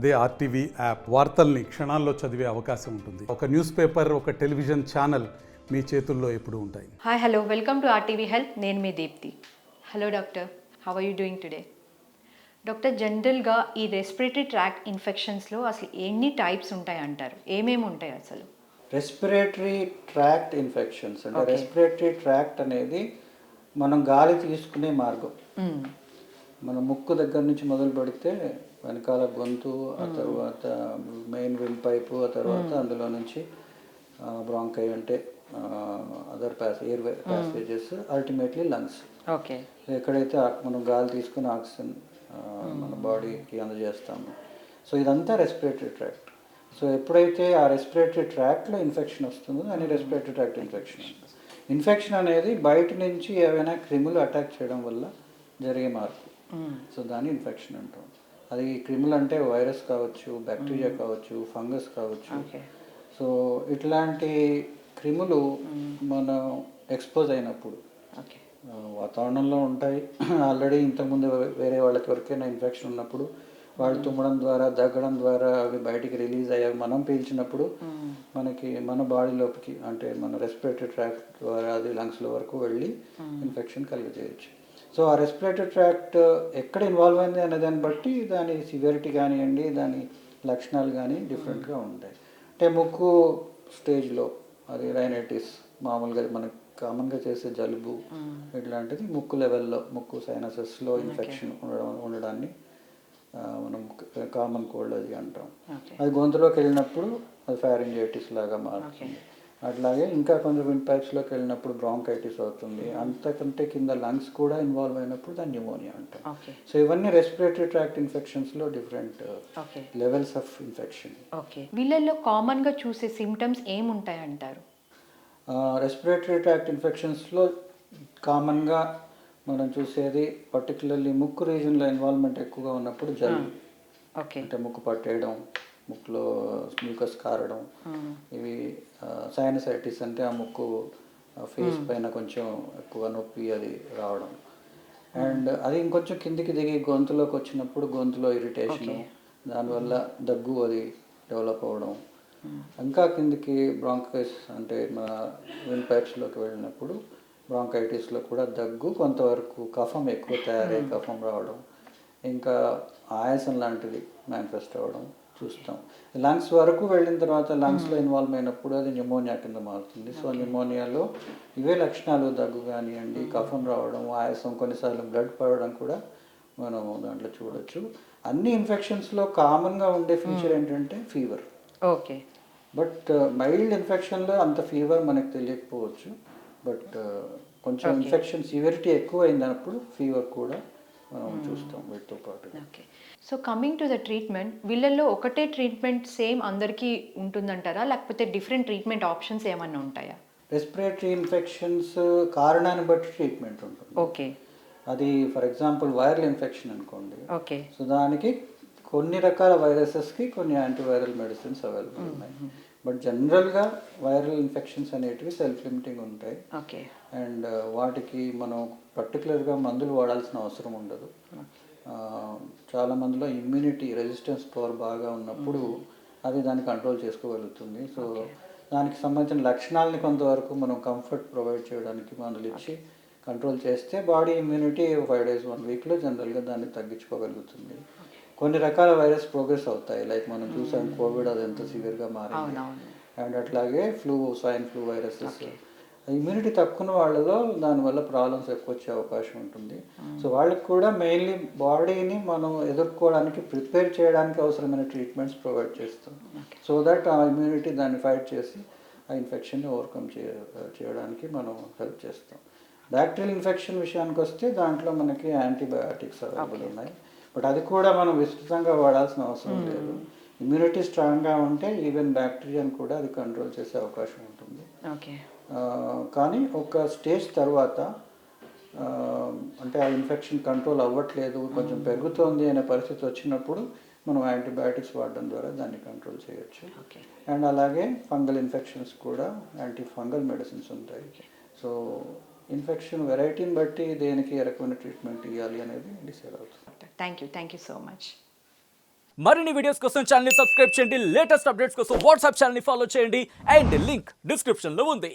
అదే RTV app వార్తల్ని క్షణాల్లో చదివే అవకాశం ఉంటుంది. ఒక న్యూస్ పేపర్, ఒక టెలివిజన్ ఛానల్ మీ చేతుల్లో ఎప్పుడూ ఉంటాయి. Hi hello welcome to RTV health. నేను మీ Deepthi. Hello doctor, how are you doing today? Doctor, జనరల్గా ఈ రెస్పిరేటరీ ట్రాక్ట్ ఇన్ఫెక్షన్స్లో అసలు ఎన్ని టైప్స్ ఉంటాయి అంటారు? ఏమేమి ఉంటాయి అసలు? రెస్పిరేటరీ ట్రాక్ట్ ఇన్ఫెక్షన్స్ అంటే రెస్పిరేటరీ ట్రాక్ట్ అనేది మనం గాలి తీసుకునే మార్గం. మన ముక్కు దగ్గర నుంచి మొదలు పెడితే వెనకాల గొంతు, ఆ తర్వాత మెయిన్ విన్ పైపు, ఆ తర్వాత అందులో నుంచి బ్రాంకై అంటే other air passages, ultimately lungs. Okay, ఎక్కడైతే మనం గాలి తీసుకుని ఆక్సిజన్ మన బాడీకి అందజేస్తాము. సో ఇదంతా రెస్పిరేటరీ ట్రాక్ట్. సో ఎప్పుడైతే ఆ రెస్పిరేటరీ ట్రాక్ట్లో ఇన్ఫెక్షన్ వస్తుందో దాన్ని రెస్పిరేటరీ ట్రాక్ట్ ఇన్ఫెక్షన్. ఇన్ఫెక్షన్ అనేది బయట నుంచి ఏవైనా క్రిములు అటాక్ చేయడం వల్ల జరిగే మార్పు. సో దాన్ని ఇన్ఫెక్షన్ అంటాం. అది క్రిములు అంటే వైరస్ కావచ్చు, బ్యాక్టీరియా కావచ్చు, ఫంగస్ కావచ్చు. సో ఇట్లాంటి క్రిములు మనం ఎక్స్పోజ్ అయినప్పుడు వాతావరణంలో ఉంటాయి. ఆల్రెడీ ఇంతకుముందు వేరే వాళ్ళకి ఎవరికైనా ఇన్ఫెక్షన్ ఉన్నప్పుడు వాళ్ళు తుమ్మడం ద్వారా, దగ్గడం ద్వారా అవి బయటికి రిలీజ్ అయ్యాయి. మనం పీల్చినప్పుడు మనకి మన బాడీలోకి అంటే మన రెస్పిరేటరీ ట్రాక్ట్ ద్వారా అది లంగ్స్లో వరకు వెళ్ళి ఇన్ఫెక్షన్ కలిగజేయచ్చు. సో ఆ రెస్పిరేటరీ ట్రాక్ట్ ఎక్కడ ఇన్వాల్వ్ అయింది అనే దాన్ని బట్టి దాని సివియరిటీ కానివ్వండి, దాని లక్షణాలు కానీ డిఫరెంట్గా ఉంటాయి. అంటే ముక్కు స్టేజ్లో అది రైనైటిస్, మామూలుగా మనకి కామన్గా చేసే జలుబు ఇట్లాంటిది ముక్కు లెవెల్లో, ముక్కు సైనసెస్లో ఇన్ఫెక్షన్ ఉండడాన్ని మనం కామన్ కోల్డ్ అది అంటాం. అది గొంతులోకి వెళ్ళినప్పుడు అది ఫారింజైటిస్ లాగా మారుతుంది. అట్లాగే ఇంకా కొంచెం విన్ పైప్స్లోకి వెళ్ళినప్పుడు బ్రాంకైటిస్ అవుతుంది. అంతకంటే కింద లంగ్స్ కూడా ఇన్వాల్వ్ అయినప్పుడు దాన్ని న్యూమోనియా అంటాం. సో ఇవన్నీ రెస్పిరేటరీ ట్రాక్ట్ ఇన్ఫెక్షన్స్లో different levels of infection. Okay, వీళ్ళల్లో కామన్గా చూసే సిమ్టమ్స్ ఏముంటాయి అంటారు? రెస్పిరేటరీ ట్రాక్ట్ ఇన్ఫెక్షన్స్లో కామన్గా మనం చూసేది పర్టికులర్లీ ముక్కు రీజన్లో ఇన్వాల్వ్మెంట్ ఎక్కువగా ఉన్నప్పుడు జలుబు. అంటే ముక్కు పట్టేయడం, ముక్కులో మ్యూకస్ కారడం, ఇవి సైనసైటిస్ అంటే ఆ ముక్కు ఫేస్ పైన కొంచెం ఎక్కువ నొప్పి అది రావడం. అండ్ అది ఇంకొంచెం కిందికి దిగి గొంతులోకి వచ్చినప్పుడు గొంతులో ఇరిటేషను, దానివల్ల దగ్గు అది డెవలప్ అవ్వడం. ఇంకా కిందికి బ్రాంకైటిస్ అంటే మన విన్ పైప్స్లోకి వెళ్ళినప్పుడు బ్రాంకైటిస్లో కూడా దగ్గు, కొంతవరకు కఫం ఎక్కువ తయారై కఫం రావడం, ఇంకా ఆయాసం లాంటిది మేనిఫెస్ట్ అవ్వడం చూస్తాం. లంగ్స్ వరకు వెళ్ళిన తర్వాత లంగ్స్లో ఇన్వాల్వ్ అయినప్పుడు అది న్యూమోనియా కింద మారుతుంది. సో న్యూమోనియాలో ఇవే లక్షణాలు, దగ్గు కానివ్వండి, కఫం రావడం, ఆయాసం, కొన్నిసార్లు బ్లడ్ పడడం కూడా మనం దాంట్లో చూడొచ్చు. అన్ని ఇన్ఫెక్షన్స్లో కామన్గా ఉండే ఫీచర్ ఏంటంటే ఫీవర్. ఓకే, బట్ మైల్డ్ ఇన్ఫెక్షన్లో అంత ఫీవర్ మనకు తెలియకపోవచ్చు. బట్ కొంచెం ఇన్ఫెక్షన్ సివియరిటీ ఎక్కువ అయినప్పుడు ఫీవర్ కూడా మనం చూస్తాం వీటితో పాటు. Okay, so coming to the treatment, వీళ్ళల్లో ఒకటే ట్రీట్మెంట్ సేమ్ అందరికీ ఉంటుందంటారా, లేకపోతే డిఫరెంట్ ట్రీట్మెంట్ ఆప్షన్స్ ఏమన్నా ఉంటాయా? రెస్పిరేటరీ ఇన్ఫెక్షన్స్ కారణాన్ని బట్టి ట్రీట్మెంట్ ఉంటుంది. ఓకే, అది ఫర్ ఎగ్జాంపుల్ వైరల్ ఇన్ఫెక్షన్ అనుకోండి. ఓకే, సో దానికి కొన్ని రకాల వైరసెస్కి కొన్ని యాంటీవైరల్ మెడిసిన్స్ అవైలబుల్ ఉన్నాయి. బట్ జనరల్గా వైరల్ ఇన్ఫెక్షన్స్ అనేటివి సెల్ఫ్ లిమిటింగ్ ఉంటాయి. ఓకే, అండ్ వాటికి మనం పర్టికులర్గా మందులు వాడాల్సిన అవసరం ఉండదు. చాలా మందిలో ఇమ్యూనిటీ రెసిస్టెన్స్ పవర్ బాగా ఉన్నప్పుడు అది దాన్ని కంట్రోల్ చేసుకోగలుగుతుంది. సో దానికి సంబంధించిన లక్షణాలని కొంతవరకు మనం కంఫర్ట్ ప్రొవైడ్ చేయడానికి మందులు ఇచ్చి కంట్రోల్ చేస్తే బాడీ ఇమ్యూనిటీ 5 days 1 weekలో జనరల్గా దాన్ని తగ్గించుకోగలుగుతుంది. కొన్ని రకాల వైరస్ ప్రోగ్రెస్ అవుతాయి, లైక్ మనం చూసాం కోవిడ్ అది ఎంత సివియర్గా మారింది. అండ్ అట్లాగే స్వైన్ ఫ్లూ వైరసెస్, ఇమ్యూనిటీ తక్కువ వాళ్ళలో దానివల్ల ప్రాబ్లమ్స్ ఎక్కువ వచ్చే అవకాశం ఉంటుంది. సో వాళ్ళకి కూడా మెయిన్లీ బాడీని మనం ఎదుర్కోవడానికి ప్రిపేర్ చేయడానికి అవసరమైన ట్రీట్మెంట్స్ ప్రొవైడ్ చేస్తాం. సో దట్ ఆ ఇమ్యూనిటీ దాన్ని ఫైట్ చేసి ఆ ఇన్ఫెక్షన్ని ఓవర్కమ్ చేయడానికి మనం హెల్ప్ చేస్తాం. బ్యాక్టీరియల్ ఇన్ఫెక్షన్ విషయానికి వస్తే దాంట్లో మనకి యాంటీబయాటిక్స్ అవైలబుల్ ఉన్నాయి. బట్ అది కూడా మనం విస్తృతంగా వాడాల్సిన అవసరం లేదు. ఇమ్యూనిటీ స్ట్రాంగ్గా ఉంటే ఈవెన్ బ్యాక్టీరియాని కూడా అది కంట్రోల్ చేసే అవకాశం ఉంటుంది. ఓకే, కానీ ఒక స్టేజ్ తర్వాత అంటే ఆ ఇన్ఫెక్షన్ కంట్రోల్ అవ్వట్లేదు, కొంచెం పెరుగుతోంది అనే పరిస్థితి వచ్చినప్పుడు మనం యాంటీబయాటిక్స్ వాడడం ద్వారా దాన్ని కంట్రోల్ చేయొచ్చు. అండ్ అలాగే ఫంగల్ ఇన్ఫెక్షన్స్ కూడా యాంటీ ఫంగల్ మెడిసిన్స్ ఉంటాయి. సో ఇన్ఫెక్షన్ వెరైటీని బట్టి దేనికి ఏ రకమైన ట్రీట్మెంట్ ఇవ్వాలి అనేది డిసైడ్ అవుతుంది. Thank you so much. మరిన్ని వీడియోస్ కోసం ఛానల్ ని సబ్స్క్రైబ్ చేయండి, లేటెస్ట్ అప్డేట్స్ కోసం వాట్సాప్ ఛానల్ ని ఫాలో చేయండి అండ్ లింక్ డిస్క్రిప్షన్ లో ఉంది.